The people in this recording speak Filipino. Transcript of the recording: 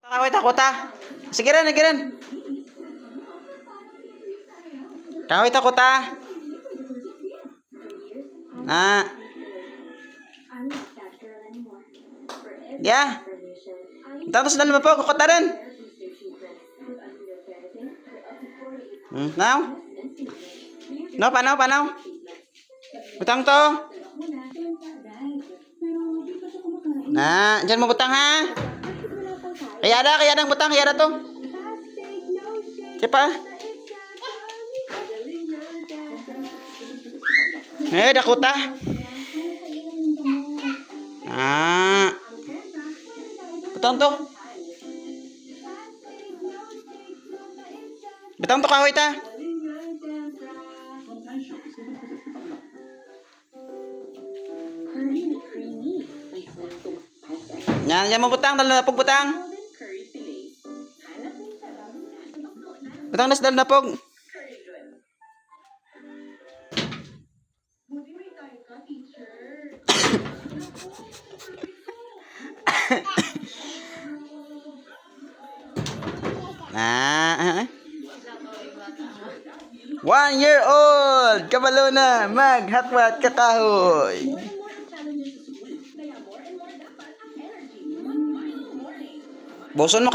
Kaway takota. Sige rin, sige rin. Kaway takota. Ah. Yeah. Tapos na naman po, kukota rin. Now? No, paano? Butang to. Diyan mo butang ha. Kaya na butang, kaya na to. Siapa? Dakota. Butang to. Butang to kahoy ta. Yan mo butang, dala na pog butang. Butang nas dala na pog. Ah. 1 year old, kabalo na, maghakwat kakahoy. Boson mo